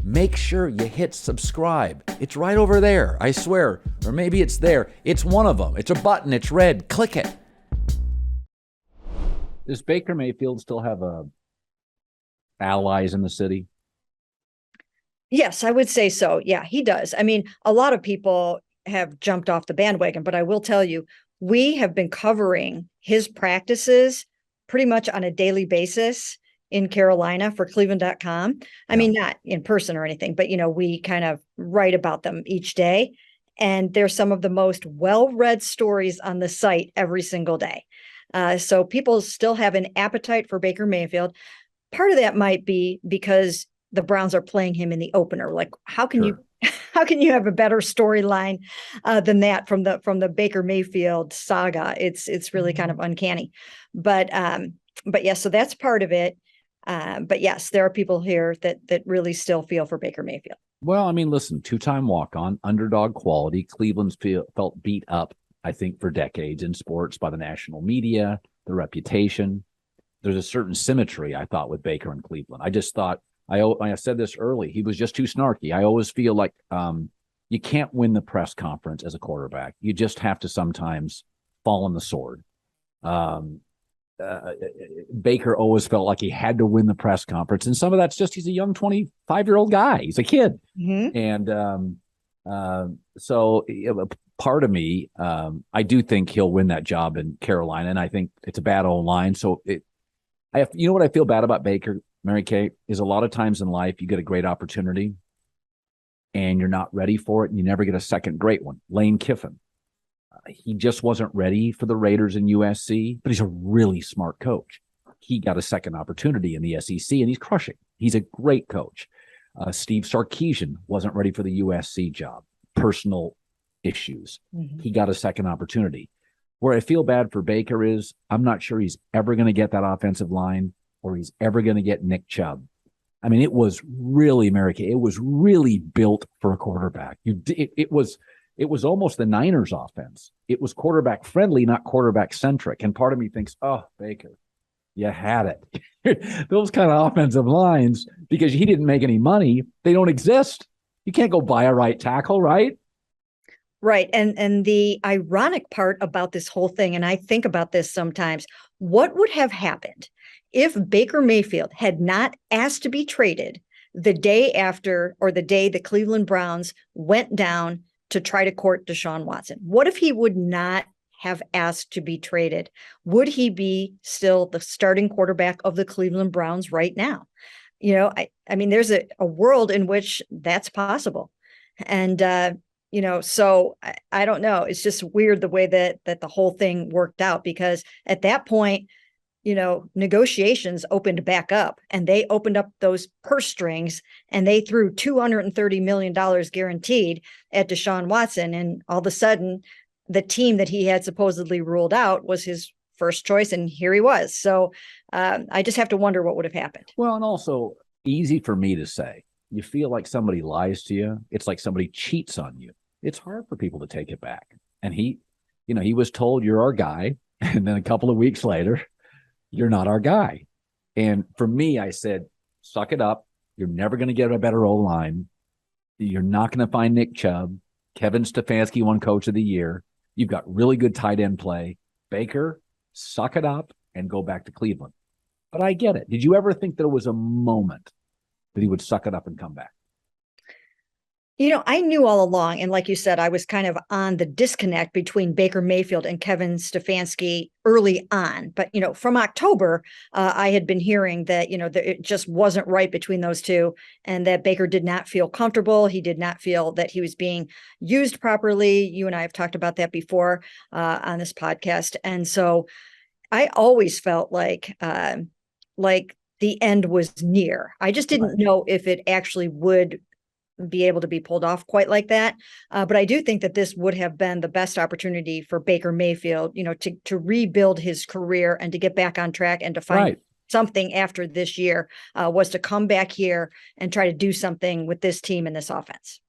make sure you hit subscribe. It's right over there, I swear. Or maybe it's there. It's one of them. It's a button. It's red. Click it. Does Baker Mayfield still have allies in the city? Yes, I would say so. Yeah, he does. I mean, a lot of people have jumped off the bandwagon, but I will tell you, we have been covering his practices pretty much on a daily basis in Carolina for Cleveland.com. I mean, not in person or anything, but, we kind of write about them each day. And they're some of the most well-read stories on the site every single day. So people still have an appetite for Baker Mayfield. Part of that might be because the Browns are playing him in the opener. Like, how can you have a better storyline than that from the Baker Mayfield saga? It's really kind of uncanny, but yeah, so that's part of it. But yes, there are people here that really still feel for Baker Mayfield. Well, I mean, listen, 2-time walk-on, underdog quality. Cleveland's felt beat up, I think, for decades in sports by the national media, the reputation. There's a certain symmetry, I thought, with Baker and Cleveland. I just thought, I said this early, he was just too snarky. I always feel like you can't win the press conference as a quarterback. You just have to sometimes fall on the sword. Baker always felt like he had to win the press conference. And some of that's just he's a young 25-year-old guy. He's a kid. Mm-hmm. And so part of me, I do think he'll win that job in Carolina. And I think it's a bad O-line. So you know what I feel bad about Baker, Mary Kay, is a lot of times in life you get a great opportunity and you're not ready for it and you never get a second great one. Lane Kiffin. He just wasn't ready for the Raiders in USC, but he's a really smart coach. He got a second opportunity in the SEC and he's crushing. He's a great coach. Steve Sarkisian wasn't ready for the USC job. Personal issues. Mm-hmm. He got a second opportunity. Where I feel bad for Baker is I'm not sure he's ever going to get that offensive line or he's ever going to get Nick Chubb. I mean, it was really, Mary Kay, it was really built for a quarterback. It was almost the Niners offense. It was quarterback friendly, not quarterback centric. And part of me thinks, oh, Baker, you had it. Those kind of offensive lines, because he didn't make any money, they don't exist. You can't go buy a right tackle, right? Right. And the ironic part about this whole thing, and I think about this sometimes, what would have happened if Baker Mayfield had not asked to be traded the day after or the day the Cleveland Browns went down to try to court Deshaun Watson? What if he would not have asked to be traded? Would he be still the starting quarterback of the Cleveland Browns right now? I mean, there's a world in which that's possible. And, so I don't know. It's just weird the way that the whole thing worked out, because at that point, negotiations opened back up and they opened up those purse strings and they threw $230 million guaranteed at Deshaun Watson. And all of a sudden, the team that he had supposedly ruled out was his first choice. And here he was. So I just have to wonder what would have happened. Well, and also easy for me to say, you feel like somebody lies to you. It's like somebody cheats on you. It's hard for people to take it back. And he was told, you're our guy. And then a couple of weeks later, you're not our guy. And for me, I said, suck it up. You're never going to get a better O-line. You're not going to find Nick Chubb. Kevin Stefanski won Coach of the Year. You've got really good tight end play. Baker, suck it up and go back to Cleveland. But I get it. Did you ever think there was a moment that he would suck it up and come back? I knew all along, and like you said, I was kind of on the disconnect between Baker Mayfield and Kevin Stefanski early on. But, from October, I had been hearing that, that it just wasn't right between those two, and that Baker did not feel comfortable. He did not feel that he was being used properly. You and I have talked about that before on this podcast. And so I always felt like the end was near. I just didn't know if it actually would be able to be pulled off quite like that. But I do think that this would have been the best opportunity for Baker Mayfield, to rebuild his career and to get back on track and to find something after this year, was to come back here and try to do something with this team and this offense.